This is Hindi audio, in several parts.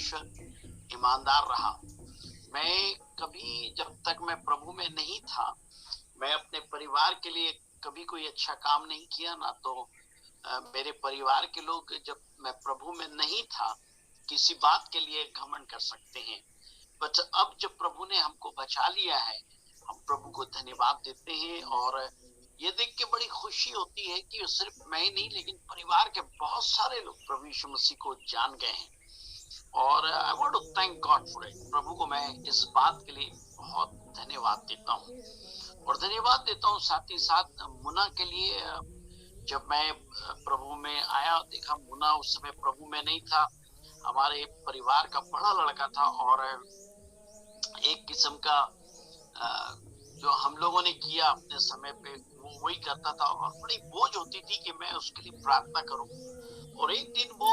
परमेश्वर ईमानदार रहा। मैं कभी, जब तक मैं प्रभु में नहीं था, मैं अपने परिवार के लिए कभी कोई अच्छा काम नहीं किया ना। तो मेरे परिवार के लोग, जब मैं प्रभु में नहीं था, किसी बात के लिए घमंड कर सकते हैं। बट अब जब प्रभु ने हमको बचा लिया है, हम प्रभु को धन्यवाद देते हैं। और ये देख के बड़ी खुशी होती है कि सिर्फ मैं ही नहीं, लेकिन परिवार के बहुत सारे लोग प्रभु यीशु मसीह को जान गए हैं। और I want to thank God for it. प्रभु को मैं इस बात के लिए बहुत धन्यवाद देता हूँ। और धन्यवाद देता हूँ साथ ही साथ मुन्ना के लिए। जब मैं प्रभु में आया, देखा मुन्ना उस समय प्रभु में नहीं था, हमारे परिवार का बड़ा लड़का था। और एक किस्म का जो हम लोगों ने किया अपने समय पे, वो वही करता था। और बड़ी बोझ होती थी कि मैं उसके लिए प्रार्थना करूं। और एक दिन वो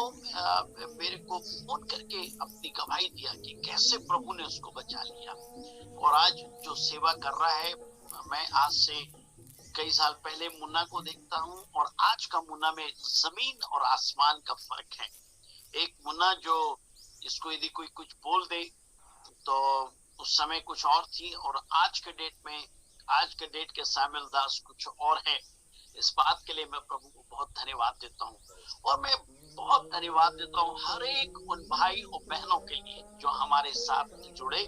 मेरे को फोन करके अपनी गवाही दिया कि कैसे प्रभु ने उसको बचा लिया। और आज जो सेवा कर रहा है, मैं आज से कई साल पहले मुन्ना को देखता हूँ और आज का मुन्ना में जमीन और आसमान का फर्क है। एक मुन्ना जो, इसको यदि कोई कुछ बोल दे तो उस समय कुछ और थी, और आज के डेट में, आज के डेट के सामुएल दास कुछ और है। इस बात के लिए मैं प्रभु को बहुत धन्यवाद देता हूँ। और मैं बहुत धन्यवाद देता हूँ हर एक उन भाई और बहनों के लिए जो हमारे साथ जुड़े।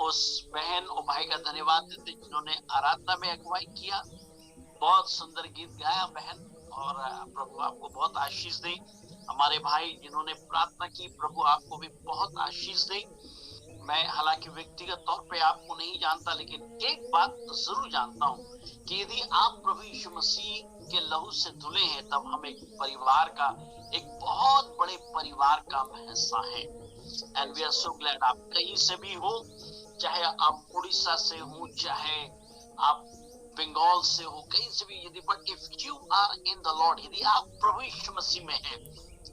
उस बहन और भाई का धन्यवाद देते जिन्होंने आराधना में अगुवाई किया। बहुत सुंदर गीत गाया बहन, और प्रभु आपको बहुत आशीष दे। हमारे भाई जिन्होंने प्रार्थना की, प्रभु आपको भी बहुत आशीष दे। मैं हालांकि व्यक्तिगत तौर पे आपको नहीं जानता, लेकिन एक बात जरूर जानता हूँ कि यदि आप प्रभु यीशु मसीह के लहू से धुले हैं, तब हम एक परिवार का, एक बहुत बड़े परिवार का हिस्सा है। And we are so glad. आप कहीं से भी हो, चाहे आप उड़ीसा से हो, चाहे आप बंगाल से हो, कहीं से भी, यदि but if you are in the Lord, यदि आप प्रभु यीशु मसीह में हैं,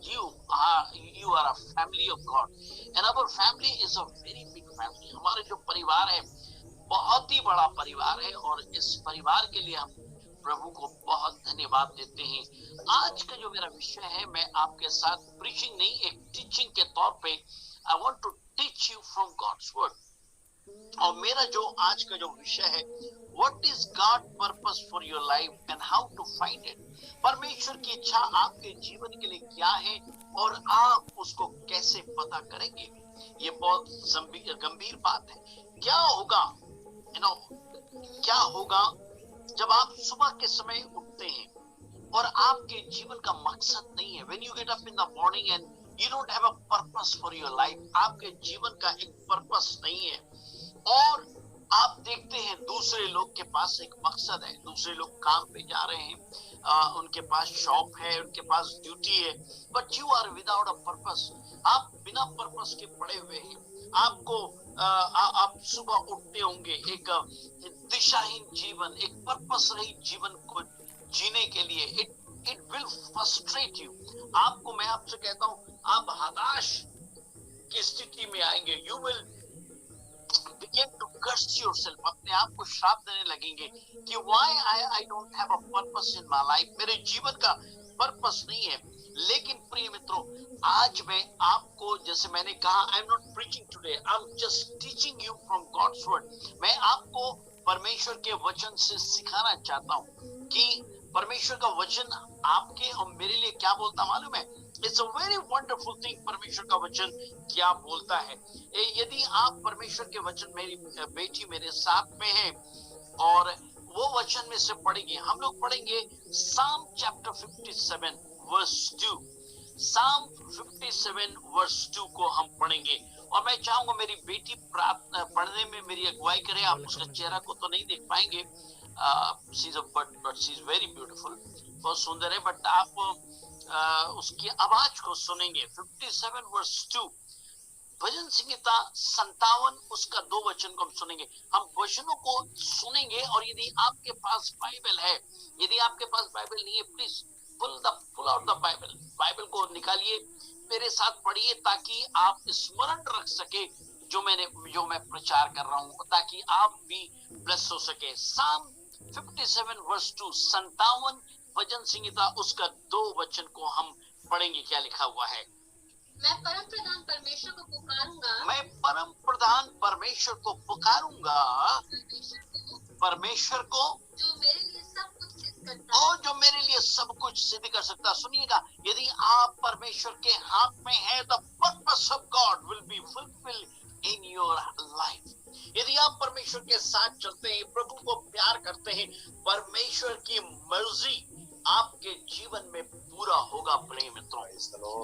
you are a family of God, and our family is a very big family. हमारे जो परिवार है बहुत ही बड़ा परिवार है, और इस परिवार के लिए हम प्रभु को बहुत धन्यवाद देते हैं। आज का जो मेरा विषय है, मैं आपके साथ प्रीचिंग नहीं, एक टीचिंग के तौर पे I want to teach you from God's word. और मेरा जो आज का जो विषय है, what is God purpose for your life and how to find it. परमेश्वर की इच्छा आपके जीवन के लिए क्या है और आप उसको कैसे पता करेंगे। ये बहुत गंभीर बात है। क्या होगा, क्या होगा जब आप सुबह के समय उठते हैं और आपके जीवन का मकसद नहीं है। When you get up in the morning and you don't have a purpose for your life, आपके जीवन का एक पर्पस नहीं है। और आप देखते हैं दूसरे लोग के पास एक मकसद है, दूसरे लोग काम पे जा रहे हैं, उनके पास शॉप है, उनके पास ड्यूटी है, but you are without a purpose. आप बिना पर्पस के पड़े हुए हैं। आपको आप सुबह उठते होंगे एक दिशाहीन जीवन, एक पर्पस रहित जीवन को जीने के लिए। It will frustrate you. आपको, मैं आपसे कहता हूं, आप हताश की स्थिति में आएंगे। You will begin to curse yourself, अपने आप को श्राप देने लगेंगे कि why I don't have a purpose in my life, मेरे जीवन का पर्पस नहीं है। लेकिन प्रिय मित्रों, आज मैं आपको, जैसे मैंने कहा, I am not preaching today, I am just teaching you from God's word. मैं आपको परमेश्वर के वचन से सिखाना चाहता हूँ कि परमेश्वर का वचन आपके और मेरे लिए क्या बोलता मालूम है। It's a very wonderful thing, परमेश्वर का वचन क्या बोलता है। यदि आप परमेश्वर के वचन, मेरी बेटी मेरे साथ में है, और वो वचन में से पढ़ेंगे, हम लोग पढ़ेंगे साम चैप्टर 57 वर्स 2। साम 57 वर्स 2 को हम पढ़ेंगे। और मैं चाहूंगा मेरी बेटी पढ़ने में मेरी अगुवाई करे। आप उसका चेहरा को तो नहीं देख पाएंगे, but she is very beautiful, बहुत सुंदर है, बट आप उसकी आवाज को सुनेंगे। 57 वर्स 2, भजन संहिता 57 उसका 2 वचन को हम सुनेंगे। हम वचनों को सुनेंगे। और यदि आपके पास बाइबल है, यदि आपके पास बाइबल नहीं है, please pull out the Bible, Bible को निकालिए, मेरे साथ पढ़िए, ताकि आप स्मरण रख सके जो मैं प्रचार कर रहा हूं, ताकि आप भी ब्लेस हो सके। साम 57 वर्स 2, 57 भजन संहिता उसका 2 वचन को हम पढ़ेंगे। क्या लिखा हुआ है? मैं परम प्रधान परमेश्वर को पुकारूंगा, मैं परम प्रधान परमेश्वर को पुकारूंगा, परमेश्वर को जो मेरे लिए सब कुछ सिद्ध करता है। और जो मेरे लिए सब कुछ सिद्ध कर सकता है। सुनिएगा, यदि आप परमेश्वर के हाथ में हैं, the purpose of God will be fulfilled in your life. यदि आप परमेश्वर के साथ चलते हैं, प्रभु को प्यार करते हैं, परमेश्वर की मर्जी आपके जीवन में पूरा होगा। प्रिय मित्रों,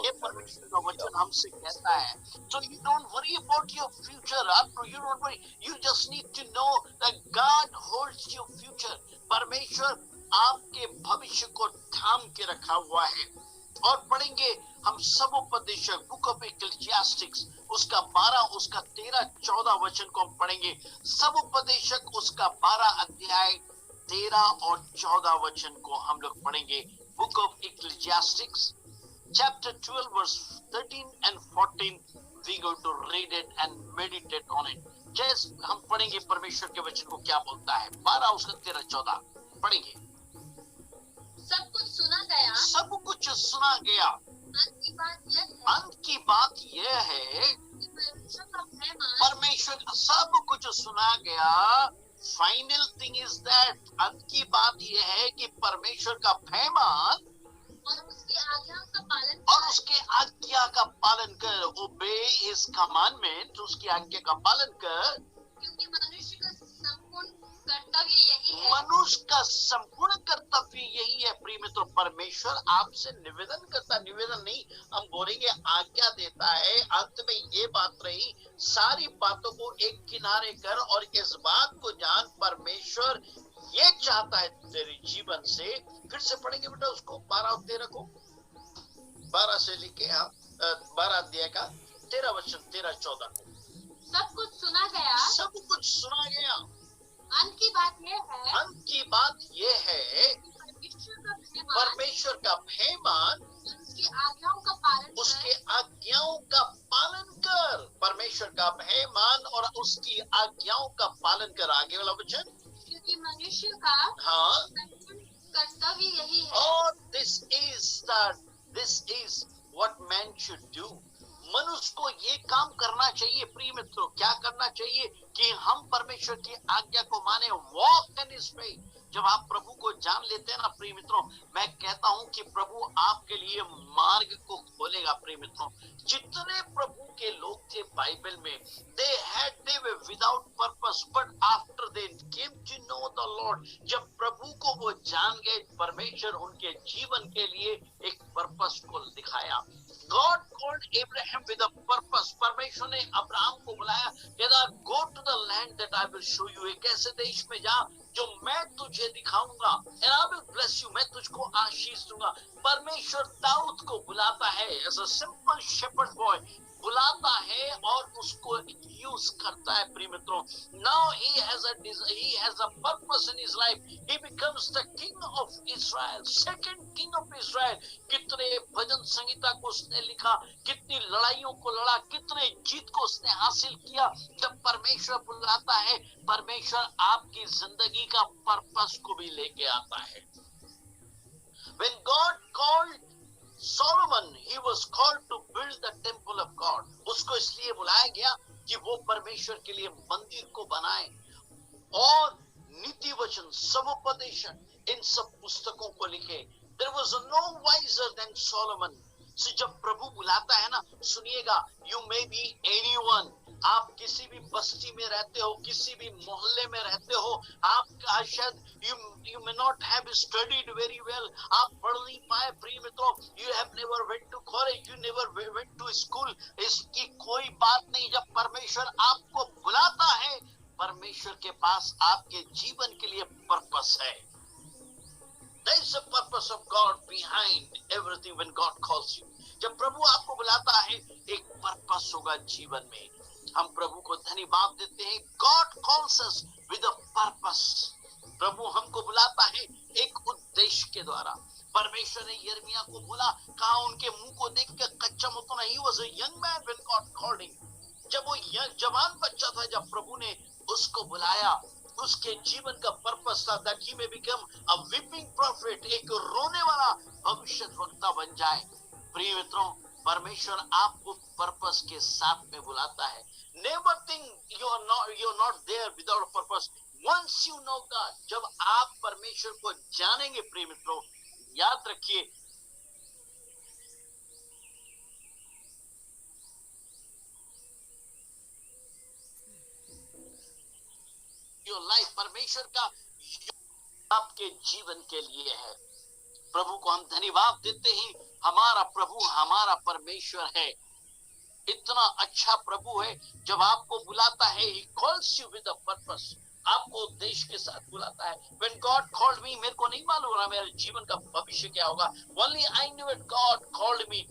ये परमेश्वर का वचन हमसे कहता है। So you don't worry about your future. You don't worry. You just need to know that God holds your future. परमेश्वर आपके भविष्य को थाम के रखा हुआ है। और पढ़ेंगे हम सब उपदेशक बुक ऑफ इक्लेसियास्टिक्स उसका 12, उसका 13, 14 वचन को हम पढ़ेंगे। सब उपदेशक उसका 12 अध्याय 13 और 14 वचन को हम लोग पढ़ेंगे। Book of Ecclesiastics chapter 12 verse 13 and 14 we go to read it and meditate on it। जैसे हम पढ़ेंगे परमेश्वर के वचन को क्या बोलता है। 12 उसका 13 14 पढ़ेंगे। सब कुछ सुना गया, सब कुछ सुना गया, अंत की बात यह है अंत की बात यह है कि परमेश्वर का भय मान, परमेश्वर सब कुछ सुना गया। फाइनल थिंग इज दैट, अंत की बात यह है कि परमेश्वर का भय मान और उसकी आज्ञाओं का पालन और कर, उसके आज्ञा का पालन कर। ओबे हिज कमांडमेंट, उसकी आज्ञा का पालन कर, क्योंकि मनुष्य का संपूर्ण कर्तव्य यही है। मनुष्य का संपूर्ण कर्तव्य यही है। प्रिय मित्रों, परमेश्वर आपसे निवेदन करता, निवेदन नहीं हम बोलेंगे, आज्ञा देता है। अंत में ये बात रही, सारी बातों को एक किनारे कर और इस बात को जान, परमेश्वर ये चाहता है तेरे जीवन से। फिर से पढ़ेंगे बेटा उसको 12 और 13 को, 12 से लेके 12 अध्याय का 13 वचन 13 14 को। सब कुछ सुना गया, सब कुछ सुना गया, अंत की बात यह है अंत की बात ये है कि परमेश्वर का भय मान परमेश्वर का भय मान, और उसकी आज्ञाओं का पालन उसके कर, आज्ञाओं का पालन कर। परमेश्वर का भय मान और उसकी आज्ञाओं का पालन कर। आगे वाला वचन, क्योंकि मनुष्य का हाँ, संपूर्ण कर्तव्य यही है। और this is what man should do. मनुष्य को ये काम करना चाहिए। प्रिय मित्रों, क्या करना चाहिए कि हम परमेश्वर की आज्ञा को माने, वॉक इन हिज वे। जब आप प्रभु को जान लेते हैं ना प्रिय मित्रों, मैं कहता हूं कि प्रभु आपके लिए मार्ग को खोलेगा। प्रिय मित्रों, जितने प्रभु के लोग थे बाइबल में, they were without purpose, but after they came to know the Lord, जब प्रभु को वो जान गए, परमेश्वर उनके जीवन के लिए एक पर्पस को दिखाया। God called Abraham with a purpose। परमेश्वर ने अब्राहम को बुलाया, कहता go to the land that I will show you। एक ऐसे देश में जा जो मैं तुझे दिखाऊंगा, and I will bless you, मैं तुझको आशीष दूंगा। परमेश्वर दाऊद को बुलाता है as a simple shepherd boy, बुलाता है और उसको यूज करता है। प्रिय मित्रों, now he has a purpose in his life। He becomes the king of Israel, second king of Israel। कितने भजन संगीता को उसने लिखा, कितनी लड़ाइयों को लड़ा, कितने जीत को उसने हासिल किया। जब परमेश्वर बुलाता है, परमेश्वर आपकी जिंदगी का पर्पस को भी लेके आता है। When God called Solomon, he was called to build the temple of God। उसको इसलिए बुलाया गया कि वो परमेश्वर के लिए मंदिर को बनाए। और नीति वचन, समुपदेशन, इन सब पुस्तकों को लिखे। There was no wiser than Solomon। से जब प्रभु बुलाता है ना, सुनिएगा, you may be anyone। आप किसी भी बस्ती में रहते हो, किसी भी मोहल्ले में रहते हो, आप शायद you may not have studied very well, आप पढ़ नहीं पाए। प्रिय मित्रों, you have never went to college, you never went to school, इसकी कोई बात नहीं। जब परमेश्वर आपको बुलाता है, परमेश्वर के पास आपके जीवन के लिए पर्पस है। There is a purpose of God behind everything when God calls you। जब प्रभु आपको बुलाता है, एक पर्पस होगा जीवन में। हम प्रभु को धन्यवाद देते हैं। God calls us with a purpose। प्रभु हमको बुलाता है एक उद्देश्य के द्वारा। परमेश्वर ने यिर्मयाह को बोला, कहा उनके मुंह को देख के कच्चा मत होना। He was a young man when God called him। जब वो जवान बच्चा था, जब प्रभु ने उसको बुलाया, उसके जीवन का पर्पस था that he may become a weeping prophet, एक रोने वाला भविष्यद्वक्ता बन जाए। प्रिय मित्रों, परमेश्वर आपको पर्पस के साथ में बुलाता है। Never think you are not there without purpose. Once you know God, जब आप परमेश्वर को जानेंगे प्रिय मित्रों, याद रखिए योर लाइफ, परमेश्वर का आपके जीवन के लिए है। प्रभु को हम धन्यवाद देते हैं। हमारा प्रभु हमारा परमेश्वर है, इतना अच्छा प्रभु है। जब आपको बुलाता है, he calls you with a purpose, आपको उद्देश्य के साथ बुलाता है। When God called me, मेरे को नहीं मालूम रहा मेरे जीवन का भविष्य क्या होगा। Only I knew that God called me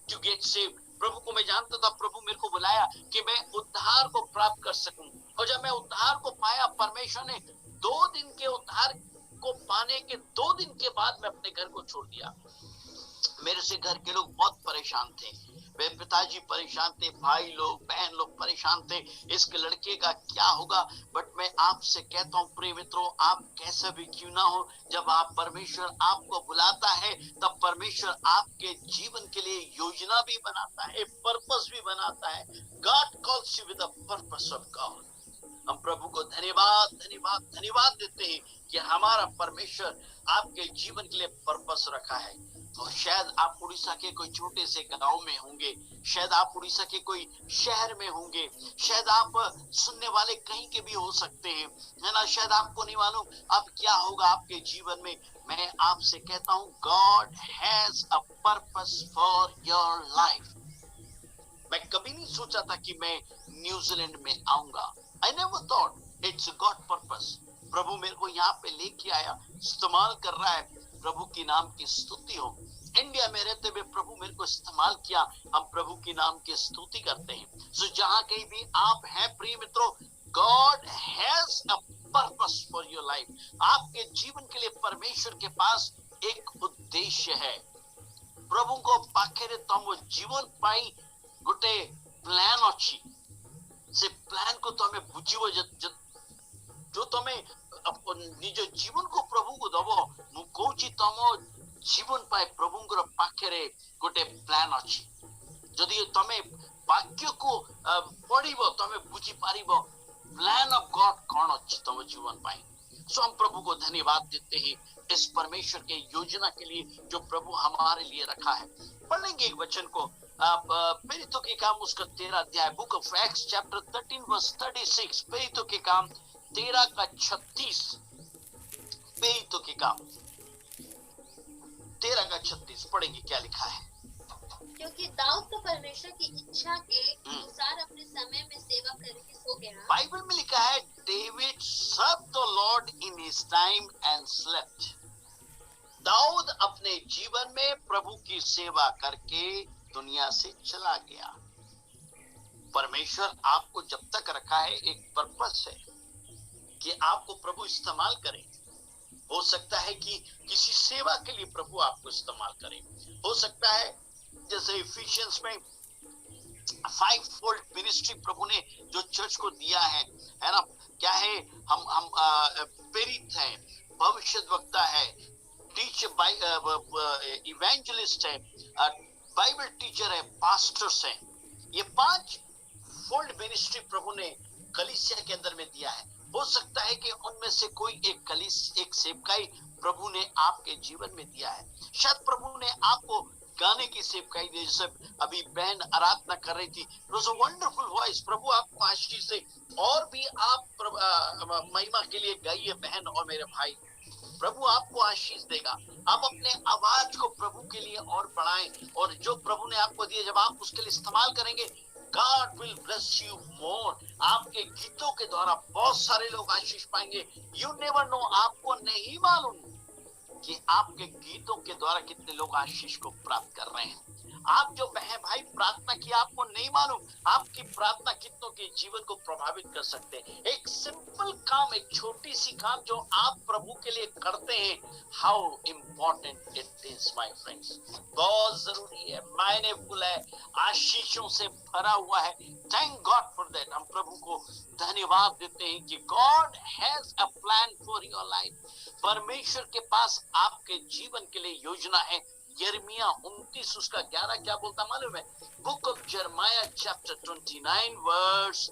to get saved। प्रभु को मैं जानता था, प्रभु मेरे को बुलाया कि मैं उद्धार को प्राप्त कर सकूं। और जब मैं उद्धार को पाया, परमेश्वर ने 2 दिन के उद्धार को पाने के 2 दिन के बाद मैं अपने घर को छोड़ दिया। मेरे से घर के लोग बहुत परेशान थे, मेरे पिताजी परेशान थे, भाई लोग बहन लोग परेशान थे, इसके लड़के का क्या होगा। बट मैं आपसे कहता हूँ प्रिय मित्रों, आप कैसा भी क्यों ना हो, जब आप परमेश्वर आपको बुलाता है, तब परमेश्वर आपके जीवन के लिए योजना भी बनाता है, पर्पस भी बनाता है। God calls you with the purpose of God. हम प्रभु को धन्यवाद धन्यवाद धन्यवाद देते हैं कि हमारा परमेश्वर आपके जीवन के लिए पर्पस रखा है। और शायद आप उड़ीसा के कोई छोटे से गांव में होंगे, शायद आप उड़ीसा के कोई शहर में होंगे, शायद आप सुनने वाले कहीं के भी हो सकते हैं, है ना। शायद आपको नहीं मालूम अब क्या होगा आपके जीवन में। मैं आपसे कहता हूँ, God has a purpose for your life. मैं कभी नहीं सोचा था कि मैं न्यूजीलैंड में आऊंगा। I never thought, it's God purpose। प्रभु मेरे को यहाँ पे लेके आया, इस्तेमाल कर रहा है। प्रभु की नाम की स्तुति हो। इंडिया में रहते हुए प्रभु मेरे को इस्तेमाल किया, हम प्रभु की नाम की स्तुति करते हैं। सो जहाँ कहीं भी आप हैं प्रिय मित्रों, God has a purpose for your life। आपके जीवन के लिए परमेश्वर के पास एक उद्देश्य है। प्रभु को पाखेरे तुम जीवन पाई गोटे प्लान अच्छी, से प्लान को तमे बुझिबो, जो तमे निज जीवन को प्रभु को दबो। मु कहूची तम जीवन पाए प्रभुंकर पाखेरे गोटे प्लान अछि। जदि तमे वाक्य को पढ़िबो, तमे बुझी पारिबो प्लान ऑफ गॉड कौन अछि तम जीवन पाए। सो हम प्रभु को धन्यवाद देते हैं इस परमेश्वर के योजना के लिए जो प्रभु हमारे लिए रखा है। पढ़ेंगे एक वचन को, प्रेरितों के काम उसका 13 अध्याय, book of Acts chapter 13 verse 36। प्रेरितों के काम 13 का 36। प्रेरितों के काम 13 का 36 पढ़ेंगे, क्या लिखा है। क्योंकि दाऊद तो परमेश्वर की इच्छा के अनुसार अपने समय में सेवा करके सो गया। बाइबल में लिखा है, David served the Lord in his time and slept. दाऊद अपने जीवन में प्रभु की सेवा करके दुनिया से चला गया। परमेश्वर आपको जब तक रखा है, एक पर्पस है कि आपको प्रभु इस्तेमाल करे। हो सकता है कि किसी सेवा के लिए प्रभु आपको इस्तेमाल करे। हो सकता है जैसे इफिशियंस में 5-fold मिनिस्ट्री प्रभु ने जो चर्च को दिया है ना। क्या है, हम प्रेरित हैं, भविष्यद्वक्ता है, टीचर इवेंजलिस्ट है, बाइबल टीचर है, पास्टर्स हैं। ये 5 फोल्ड मिनिस्ट्री प्रभु ने कलीसिया के अंदर में दिया है। हो सकता है कि उनमें से कोई एक सेवकाई प्रभु ने आपके जीवन में दिया है। शायद प्रभु ने आपको गाने की सेवकाई दी, जैसे अभी बहन आराधना कर रही थी, वंडरफुल वॉइस। प्रभु आपको आशीष से और भी आप महिमा के लिए गाइए बहन और मेरे भाई, प्रभु आपको आशीष देगा। आप अपने आवाज को प्रभु के लिए और बढ़ाएं, और जो प्रभु ने आपको दिया जब आप उसके लिए इस्तेमाल करेंगे, God will bless you more। आपके गीतों के द्वारा बहुत सारे लोग आशीष पाएंगे। You never know, आपको नहीं मालूम कि आपके गीतों के द्वारा कितने लोग आशीष को प्राप्त कर रहे हैं। आप जो बहन भाई प्रार्थना की, आपको नहीं मालूम आपकी प्रार्थना कितनों के जीवन को प्रभावित कर सकते हैं। एक सिंपल काम, एक छोटी सी काम जो आप प्रभु के लिए करते हैं, how important it is my friends. बहुत जरूरी है, मायनेफुल है, आशीषों से भरा हुआ है। Thank God for that. हम प्रभु को धन्यवाद देते हैं कि God has a plan for your life. परमेश्वर के पास आपके जीवन के लिए योजना है। यिर्मयाह 29 उसका 11 क्या बोलता मालूम है? Book of Jeremiah chapter 29 verse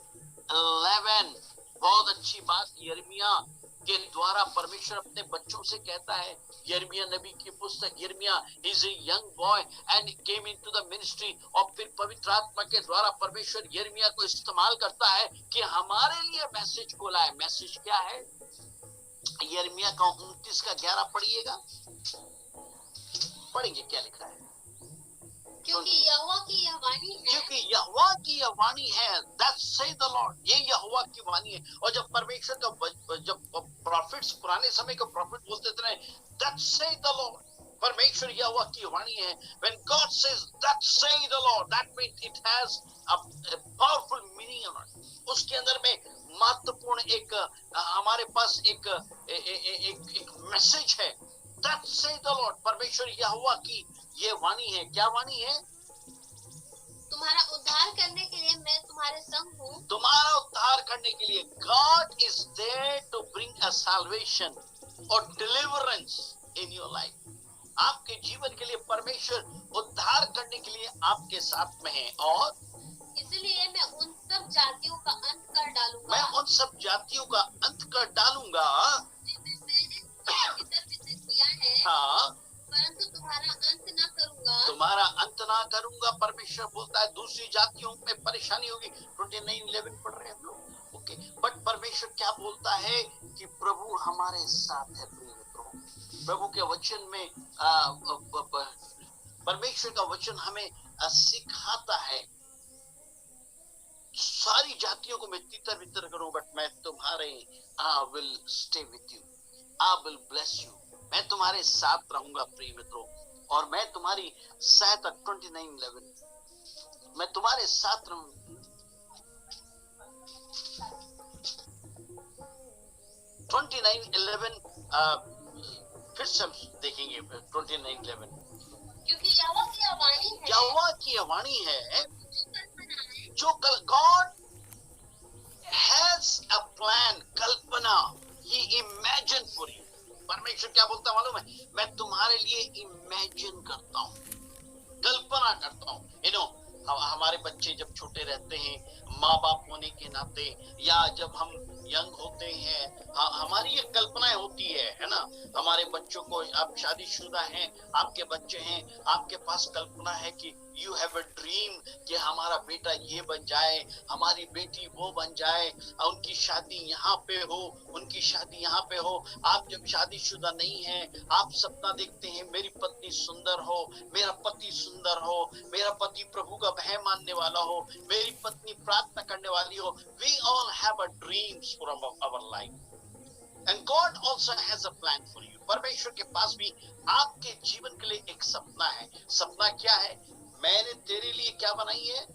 11। बहुत अच्छी बात यिर्मयाह के द्वारा परमेश्वर अपने बच्चों से कहता है। यिर्मयाह नबी की पुस्तक, यिर्मयाह is a young boy and came into the ministry, और फिर पवित्र आत्मा के द्वारा परमेश्वर यिर्मयाह को इस्तेमाल करता है कि हमारे लिए मैसेज को लाए। मैसेज क्या है? यिर्मयाह का 29 का 11 पढ़िएगा। पढ़ेंगे क्या लिखा है? क्योंकि यहोवा की यह वाणी है, क्योंकि यहोवा की यह वाणी है, thus saith the Lord, ये यहोवा की वाणी है। और जब परमेश्वर का, जब प्रॉफिट्स, पुराने समय के प्रॉफिट बोलते थे, thus saith the Lord, परमेश्वर यहोवा की वाणी है। When God says thus saith the Lord, that means it has a powerful meaning on it. उसके अंदर में महत्वपूर्ण एक हमारे पास एक मैसेज है। Thus saith the Lord, परमेश्वर यहोवा की ये वाणी है। क्या वाणी है? तुम्हारा उद्धार करने के लिए मैं तुम्हारे संग हूँ। तुम्हारा उद्धार करने के लिए God is there to bring a salvation or deliverance in your life. आपके जीवन के लिए परमेश्वर उद्धार करने के लिए आपके साथ में है। और इसलिए मैं उन सब जातियों का अंत कर डालूंगा। मैं उन सब जातियों का अंत कर डालूंगा जिन्हें मैंने तितर-बितर किया है, हाँ, परंतु तुम्हारा अंत न करूंगा। तुम्हारा अंत ना करूंगा। परमेश्वर बोलता है दूसरी जातियों में परेशानी होगी। 29:11 पढ़ रहे हैं हम लोग, ओके। बट परमेश्वर क्या बोलता है कि प्रभु हमारे साथ है। प्रिय मित्रों, प्रभु के वचन में परमेश्वर का वचन हमें सिखाता है, सारी जातियों को मैं तितर बितर करूं, बट मैं तुम्हारे I will stay with you, I will bless you, मैं तुम्हारे साथ रहूंगा। प्रिय मित्रों, और मैं तुम्हारी सहायता 29:11 मैं तुम्हारे साथ रहूंगा। 29:11 फिर से हम देखेंगे। 29:11 क्योंकि यहोवा की यह वाणी है, यहोवा की यह वाणी है, जो कल्पना है, जो God has a plan, Kalpana, He imagine for you। परमेश्वर क्या बोलता मालूम है? मैं तुम्हारे लिए इमेजिन करता हूँ, कल्पना करता हूँ। हमारे बच्चे जब छोटे रहते हैं, माँ बाप होने के नाते, या जब हम यंग होते हैं, हमारी ये कल्पनाएं होती है ना। हमारे बच्चों को, आप शादीशुदा हैं, आपके बच्चे हैं, आपके पास कल्पना है कि यू हैव अ ड्रीम कि हमारा बेटा ये बन जाए, हमारी बेटी वो बन जाए, उनकी शादी यहाँ पे हो, उनकी शादी यहाँ पे हो। आप जब शादीशुदा नहीं हैं, आप सपना देखते हैं मेरी पत्नी सुंदर हो, मेरा पति सुंदर हो, मेरा पति प्रभु का भय मानने वाला हो, मेरी पत्नी प्रार्थना करने वाली हो। We all have a dreams for our life. And God also has a plan for you. परमेश्वर के पास भी आपके जीवन के लिए एक सपना है। सपना क्या है? मैंने तेरे लिए क्या बनाई है?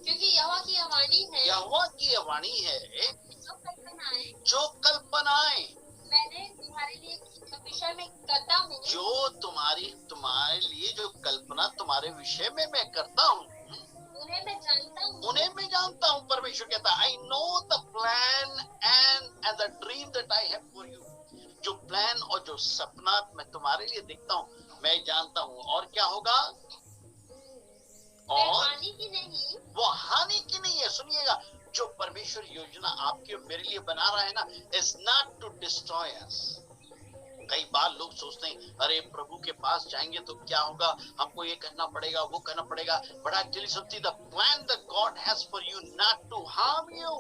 क्योंकि यहोवा की यह वाणी है, यहोवा की यह वाणी है, जो कल्पनाएं जो कल्पनाएं मैंने तुम्हारे लिए विषय में करता हूँ, जो तुम्हारे लिए जो कल्पना तुम्हारे विषय में मैं करता हूँ, उन्हें मैं जानता हूँ। उन्हें मैं जानता हूँ। परमेश्वर कहता है I know the plan and the dream that I have for you। जो प्लान और जो सपना मैं तुम्हारे लिए देखता हूँ, मैं जानता हूँ। और क्या होगा? और हानि की नहीं, वो हानि की नहीं है। सुनिएगा, जो परमेश्वर योजना आपके मेरे लिए बना रहा है ना, is not to destroy us। कई बार लोग सोचते हैं, अरे प्रभु के पास जाएंगे तो क्या होगा, हमको ये करना पड़ेगा, वो करना पड़ेगा। But I tell you something, the plan that God has for you not to harm you.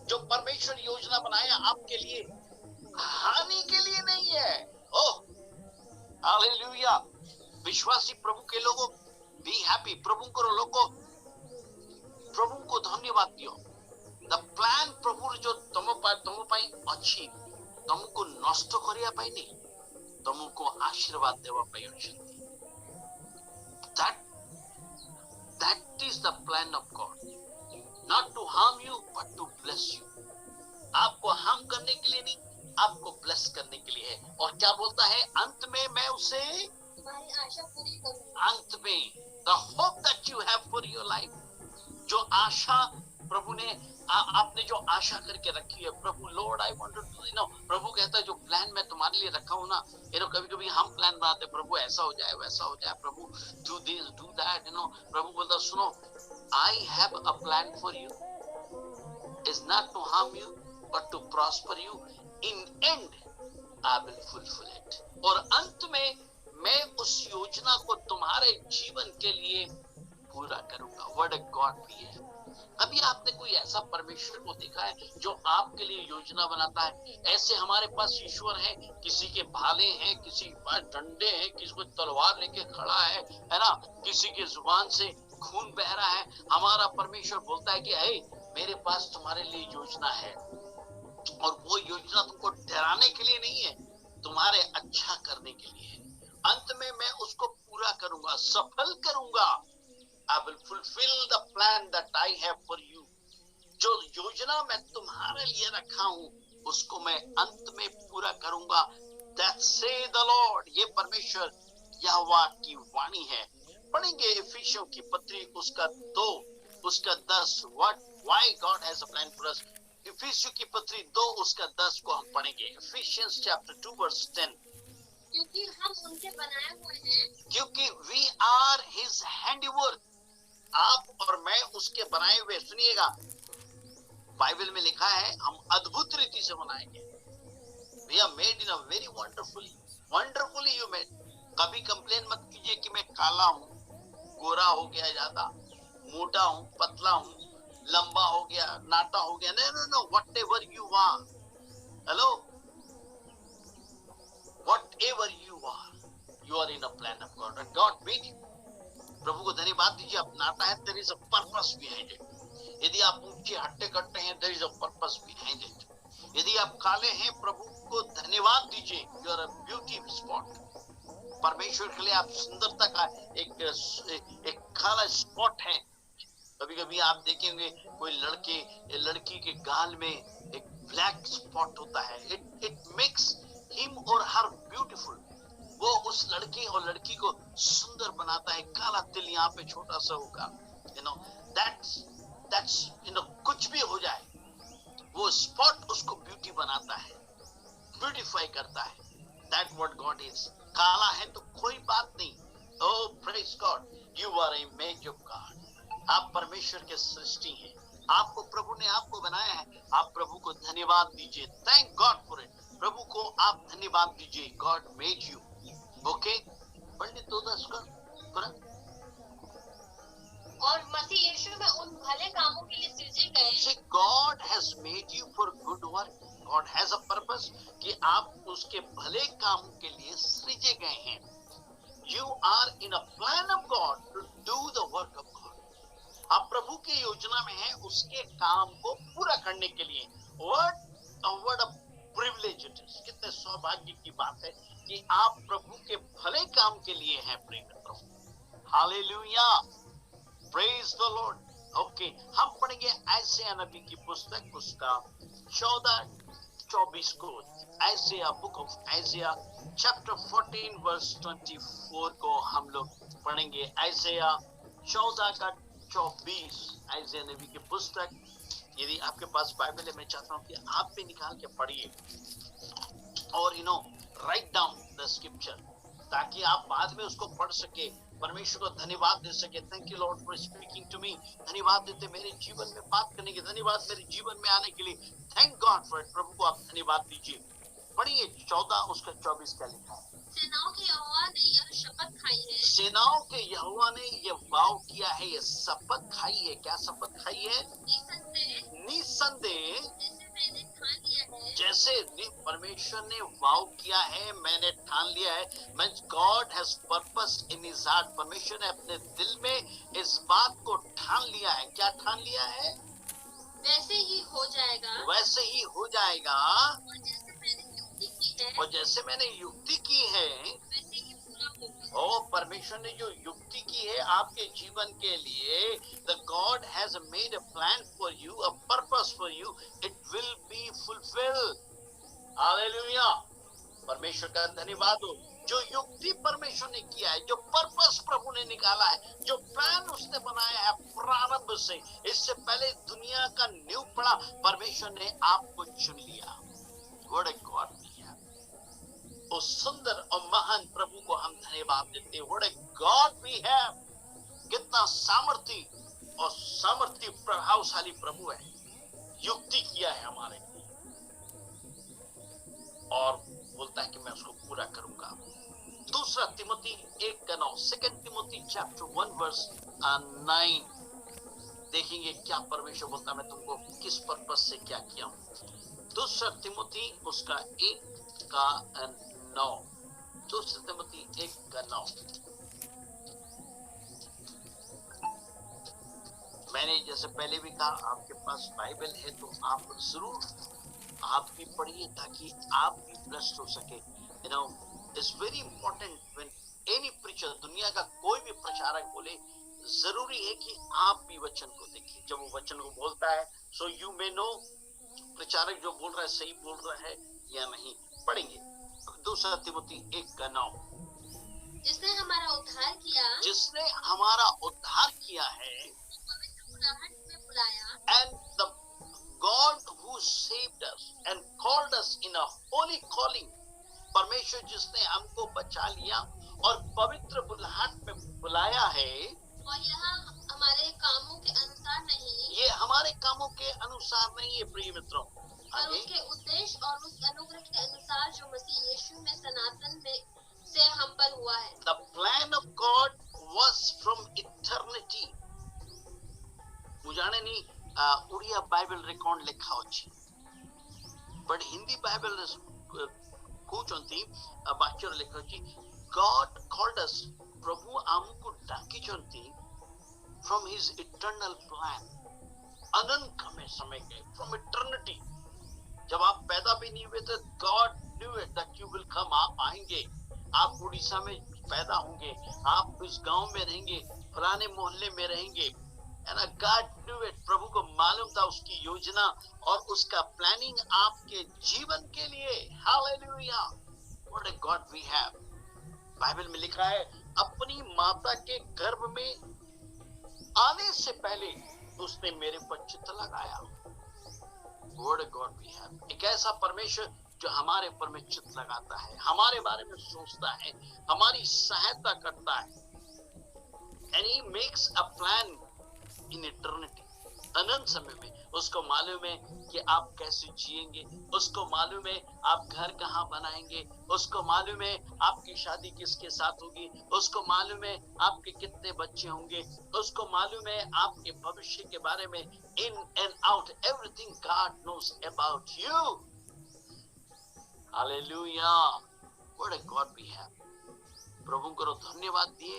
जो परमेश्वर योजना बनाया आपके लिए, हानि के लिए नहीं है। Oh hallelujah. विश्वासी प्रभु के लोगों, बी हैप्पी। प्रभु को लोगों, प्रभु को धन्यवाद दियो। द प्लान प्रभु जो तुम पाई अच्छी, तुमको नष्ट करिया पाई नहीं, तुमको आशीर्वाद देवा पाई अच्छी। That is the plan of God, not to harm you but to bless you। आपको हार्म करने के लिए नहीं, आपको ब्लेस करने के लिए है। और क्या बोलता है अंत में? मैं उसे तुम्हारी आशा पूरी करूंगा। अंत में, the hope that you have for your life, जो आशा प्रभु ने आपने जो आशा करके रखी है, प्रभु लॉर्ड आई वांट टू प्रभु कहता है जो प्लान मैं तुम्हारे लिए रखा हूं ना, कभी कभी हम प्लान बनाते, प्रभु ऐसा हो जाए वैसा हो जाए, प्रभु डू दिस डू दैट, प्रभु बोलता सुनो, I have a plan for you, is not to harm you but to prosper you, in and I will fulfil it. और अंत में मैं उस योजना को तुम्हारे जीवन के लिए पूरा करूंगा। व्हाट अ गॉड भी है। कभी आपने कोई ऐसा परमेश्वर को देखा है जो आपके लिए योजना बनाता है? ऐसे हमारे पास ईश्वर है, किसी के भाले हैं, किसी के पास डंडे हैं, किसी को तलवार लेके खड़ा है ना, किसी के जुबान से खून बह रहा है। हमारा परमेश्वर बोलता है कि हे, मेरे पास तुम्हारे लिए योजना है, और वो योजना तुमको डराने के लिए नहीं है, तुम्हारे अच्छा करने के लिए है। अंत में मैं उसको पूरा करूंगा, सफल करूंगा। I will fulfill the plan that I have for you. जो योजना मैं तुम्हारे लिए रखा हूं, उसको मैं अंत में पूरा करूंगा। That say the Lord, ये परमेश्वर यहोवा की वाणी है। पढ़ेंगे इफिसियों की पत्री उसका 2 उसका 10, why God has a plan for us। इफिसियों की पत्री 2 उसका 10 को हम पढ़ेंगे। Ephesians chapter 2 verse 10। क्योंकि हम उनके बनाए हुए हैं, क्योंकि we are his handiwork, आप और मैं उसके बनाए हुए। सुनिएगा, बाइबल में लिखा है हम अद्भुत रीति से बनाए गए। We are made in a very wonderfully you made। कभी कंप्लेन मत कीजिए कि मैं काला हूँ, गोरा हो गया, ज्यादा मोटा हूँ, पतला हूँ, लंबा हो गया, नाटा हो गया। No, whatever you are, hello, whatever you are in a plan of God and God made you। प्रभु को धन्यवाद दीजिए। आप नाटा है, there is a purpose behind it। यदि आप ऊंचे हट्टे कट्टे हैं, there is a purpose behind it। यदि आप काले हैं, प्रभु को धन्यवाद दीजिए, you are a beauty spot। परमेश्वर के लिए आप सुंदरता का एक काला स्पॉट है। कभी कभी आप देखेंगे कोई लड़की के गाल में एक ब्लैक स्पॉट होता है, इट मेक्स हिम और हर ब्यूटीफुल। वो उस लड़के और लड़की को सुंदर बनाता है। काला तिल यहाँ पे छोटा सा होगा, that's कुछ भी हो जाए, वो स्पॉट उसको ब्यूटी बनाता है, ब्यूटीफाई करता है। That what God is। काला है तो कोई बात नहीं। Oh praise God, you are an image of God। आप परमेश्वर के सृष्टि हैं, आपको प्रभु ने आपको बनाया है। आप प्रभु को धन्यवाद दीजिए, थैंक गॉड फॉर इट। प्रभु को आप धन्यवाद दीजिए, गॉड मेड यू। ओके, पंडित 2:10 का और मसीह यीशु में उन भले कामों के लिए सृजे गए। See, God has made you for good work। God has a purpose कि आप उसके भले कामों के लिए सृजे गए हैं। You are in a plan of God to do the work of God। आप प्रभु की योजना में हैं उसके काम को पूरा करने के लिए। What a privilege it is। कितने सौभाग्य की बात है कि आप प्रभु के भले काम के लिए हैं। प्रेम प्रभु, hallelujah, praise the Lord. Okay, हम पढ़ेंगे आइज़ाया नबी की पुस्तक उसका 14-24 को। Isaiah, book of Isaiah chapter 14 verse 24 को हम लोग पढ़ेंगे। आइज़ाया 14-24, आइज़ाया नबी की पुस्तक। यदि आपके पास बाइबल है, मैं चाहता हूँ कि आप भी निकाल के पढ़िए और राइट डाउन द स्क्रिप्चर, ताकि आप बाद में उसको पढ़ सके, परमेश्वर को धन्यवाद दे सके। Thank you Lord for speaking to me. धन्यवाद देते मेरे जीवन में बात करने के, धन्यवाद मेरे जीवन में आने के लिए। Thank God for it. प्रभु को आप धन्यवाद दीजिए। पढ़िए 14 उसका 24 क्या लिखा है। सेनाओं के यहोवा ने यह शपथ खाई है। सेनाओं के यहोवा ने यह वाव किया है, यह शपथ खाई है। क्या शपथ खाई है? निसंदेह जैसे परमेश्वर ने वाव किया है, मैंने ठान लिया है। Means God has purpose in his heart. परमेश्वर ने अपने दिल में इस बात को ठान लिया है। क्या ठान लिया है? वैसे ही हो जाएगा। वैसे ही हो जाएगा। और जैसे मैंने युक्ति की है वैसे ही पूरा होगा। ओ, परमेश्वर ने जो युक्ति की है आपके जीवन के लिए, the God has made a plan for you, a purpose for you, it will be fulfilled. Hallelujah, परमेश्वर का धन्यवाद हो। जो युक्ति परमेश्वर ने किया है, जो पर्पस प्रभु ने निकाला है, जो प्लान उसने बनाया है प्रारंभ से, इससे पहले दुनिया का नींव पड़ा, परमेश्वर ने आपको चुन लिया। What a God we have. उस सुंदर और महान प्रभु को हम धन्यवाद देते हैं। What a God we have. कितना सामर्थी और सामर्थी प्रभावशाली प्रभु है, युक्ति किया है हमारे लिए और बोलता है कि मैं उसको पूरा करूंगा। दूसरा तिमोथी 1:9, सेकंड तिमोथी चैप्टर 1 वर्स 9 देखेंगे क्या परमेश्वर बोलता है, मैं तुमको किस पर्पस से क्या किया हूं। दूसरा तिमोथी उसका 1:9, दूसरा तिमोथी 1:9। मैंने जैसे पहले भी कहा, आपके पास बाइबल है तो आप जरूर आप भी पढ़िए ताकि आप भी ब्लेस्ड हो सके। You know it's very important when any preacher, दुनिया का कोई भी प्रचारक बोले, जरूरी है कि आप भी वचन को देखिए। जब वो वचन को बोलता है सो यू मे नो प्रचारक जो बोल रहा है सही बोल रहा है या नहीं। पढ़ेंगे दूसरा तिमोथी 1:9। जिसने हमारा उद्धार किया, जिसने हमारा उद्धार किया है, में बुलाया, and the God who saved us and called us in a holy calling, परमेश्वर जिसने हमको बचा लिया और पवित्र बुलाहट में बुलाया है, और यह हमारे कामों के अनुसार नहीं, ये हमारे कामों के अनुसार नहीं है प्रिय मित्रों, और उसके उद्देश्य और उस अनुग्रह के अनुसार जो मसीह यीशु में सनातन में से हम पर हुआ है। The plan of God was from eternity। मुझे नहीं उड़िया बाइबल रेकॉर्ड लिखा अछि, बट हिंदी बाइबल कहुचंती वाक्य लिखा अछि, God called us, प्रभु हमको डाकिचंती from his eternal plan, अनंत समय के, from eternity। जब आप पैदा भी नहीं हुए थे, God knew it that you will come, आप आएंगे, आप उड़ीसा में पैदा होंगे, आप इस गांव में रहेंगे, फलाने मोहल्ले में रहेंगे, and God knew it, प्रभु को मालूम था उसकी योजना और उसका प्लानिंग आपके जीवन के लिए। Hallelujah, what a God we have। Bible में लिखा है, अपनी माता के गर्भ में आने से पहले उसने मेरे पर चित्त लगाया। What a God we have। एक ऐसा परमेश्वर जो हमारे ऊपर में चित्त लगाता है, हमारे बारे में सोचता है, हमारी सहायता करता है। And he makes a plan in eternity, अनंत समय में। उसको मालूम है कि आप कैसे जिएंगे, उसको मालूम है आप घर कहाँ बनाएंगे, उसको मालूम है आपकी शादी किसके साथ होगी, उसको मालूम है आपके कितने बच्चे होंगे, उसको मालूम है आपके भविष्य के बारे में, in and out, everything God knows about you। Hallelujah, what a God we have। प्रभु को धन्यवाद दिए,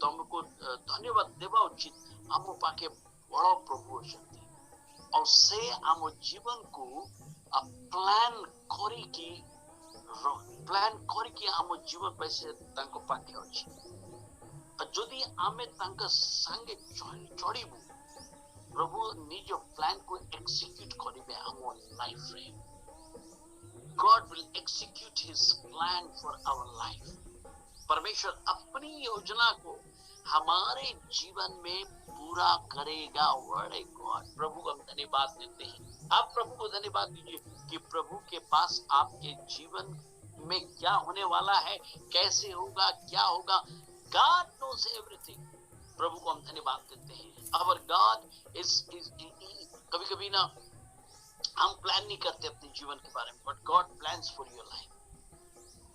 तुमको धन्यवाद देवा उचित। आम पाखे बड़ प्रभु अछंती और से आम जीवन को प्लान करिकी आम जीवन पैसे तांको पाखे अछि। जदि आमे तांका संगे चढ़िबू, प्रभु निज प्लान को एक्सिक्यूट करिबे आम लाइफ रे। God will execute his plan for our life। परमेश्वर अपनी योजना को हमारे जीवन में पूरा करेगा। वर्ड है गॉड। प्रभु को हम धन्यवाद देते हैं। आप प्रभु को धन्यवाद दीजिए कि प्रभु के पास आपके जीवन में क्या होने वाला है, कैसे होगा, क्या होगा। God knows everything। प्रभु को हम धन्यवाद देते हैं। Our God is कभी-कभी ना हम प्लान नहीं करते अपने जीवन के बारे में, but God plans for your life.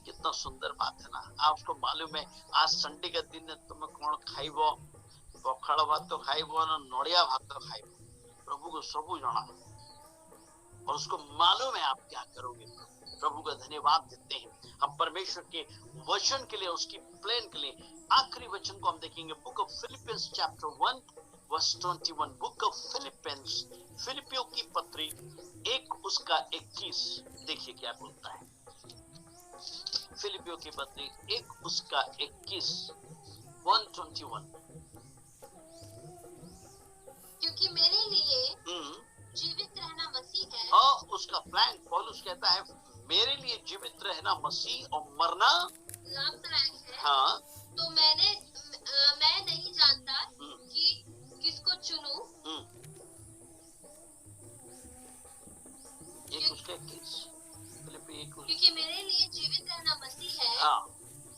कितना सुंदर बात है ना। आपको मालूम है आज संडे का दिन है, तुम कौन खाइबो, पखाड़ भात तो खाइबो ना नड़िया भात तो खाइबो। प्रभु को सब जाना और उसको मालूम है आप क्या करोगे। प्रभु का धन्यवाद देते हैं हम परमेश्वर के वचन के लिए, उसकी प्लान के लिए। आखिरी वचन को हम देखेंगे book of Philippians chapter 1 verse 21। Book of Philippians, फिलिपियों की पत्री 1 उसका 21। देखिए क्या बोलता है। फिलिपियों की पत्री 1 उसका 21 121। क्योंकि मेरे लिए जीवित रहना मसीह है। और उसका प्लान पौलुस कहता है मेरे लिए जीवित रहना रहना मसीह और मरना लाभदायक है। हाँ तो मैं नहीं जानता कि किसको चुनूं, क्योंकि मेरे लिए जीवित रहना मसीह है हाँ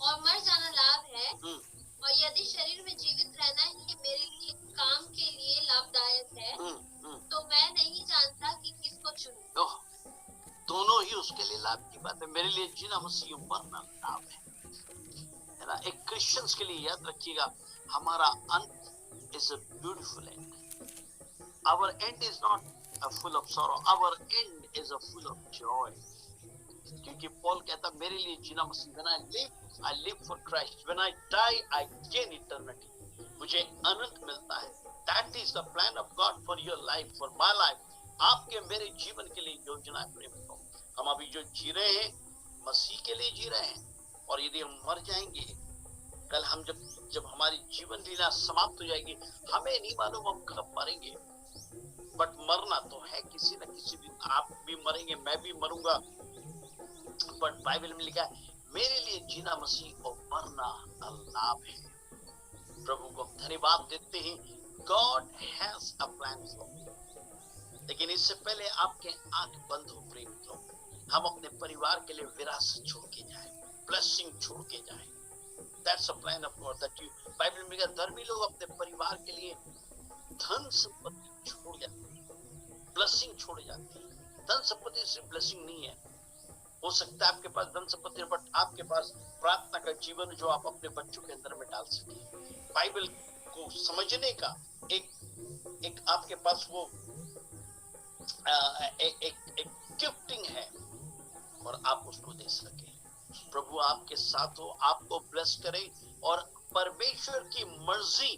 और मर जाना लाभ है। और यदि शरीर में जीवित रहना ही मेरे लिए काम के लिए लाभदायक है, तो मैं नहीं जानता कि किसको चुनूं। दोनों ही उसके लिए लाभ की बात है। मेरे लिए जीना मसीह, मरना लाभ है ना। एक क्रिश्चियंस के लिए याद रखिएगा, हमारा अंत is a beautiful and. Our end is not full of sorrow, our end is a full of joy. क्योंकि पॉल कहता मेरे लिए जीना मसीह, when I live for Christ, when I die I gain eternity. मुझे अनंत मिलता है। That is the plan of God for your life, for my life. आपके मेरे जीवन के लिए योजना है प्रेम को। हम अभी जो जी रहे हैं मसीह के लिए जी रहे हैं, और यदि हम मर जाएंगे कल, हम जब हमारी जीवन लीला समाप्त हो जाएगी, हमें नहीं मालूम हम कब मरेंगे, बट मरना तो है किसी न किसी दिन। आप भी मरेंगे, मैं भी मरूंगा, बट बाइबल में लिखा है मेरे लिए जीना मसीह और मरना लाभ है। प्रभु को धन्यवाद देते हैं। God has a plan for me. लेकिन इससे पहले आपके आंख बंद हो प्रेम लोग, हम अपने परिवार के लिए विरासत छोड़ के जाए, ब्लेसिंग छोड़ के जाए। That's a plan of God that you, Bible में धर्मी लोग अपने परिवार के लिए धन संपत्ति छोड़ जाते हैं, ब्लेसिंग छोड़ जाते हैं। धन संपत्ति से ब्लेसिंग नहीं है। हो सकता है आपके पास धन संपत्ति, बट आपके पास प्रार्थना का जीवन जो आप अपने बच्चों के अंदर में डाल सके, बाइबल को समझने का एक आपके पास वो एक गिफ्टिंग है, और आप उसको दे सके। प्रभु आपके साथ हो, आपको ब्लेस करे, और परमेश्वर की मर्जी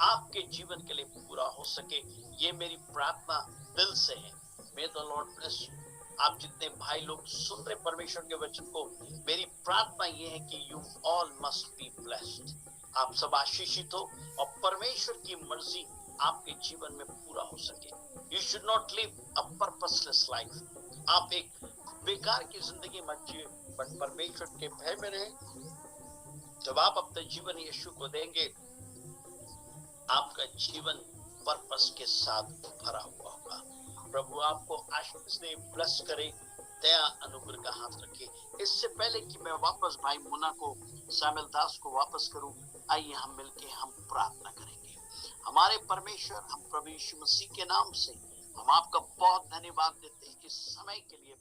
आपके जीवन के लिए पूरा हो सके, ये मेरी प्रार्थना दिल से है। मे द लॉर्ड ब्लेस यू। आप जितने भाई लोग सुन रहे परमेश्वर के वचन को, मेरी प्रार्थना ये है कि you all must be blessed. आप सब आशीषित हो, और परमेश्वर की मर्जी आपके जीवन में पूरा हो सके। You should not live a purposeless life. आप एक बेकार की जिंदगी मत जिए, बट परमेश्वर के भय में रहें। जब आप अपने जीवन यीशु को देंगे, आपका जीवन पर्पस के साथ भरा हुआ होगा। प्रभु आपको आशीष दे, ब्लेस करे, दया अनुग्रह का हाथ रखे। इससे पहले कि मैं वापस भाई मुन्ना को, सामिल दास को वापस करूं, आइए हम मिलके हम प्रार्थना करेंगे। हमारे परमेश्वर, हम प्रभु यीशु मसीह के नाम से हम आपका बहुत धन्यवाद देते हैं इस समय के लिए।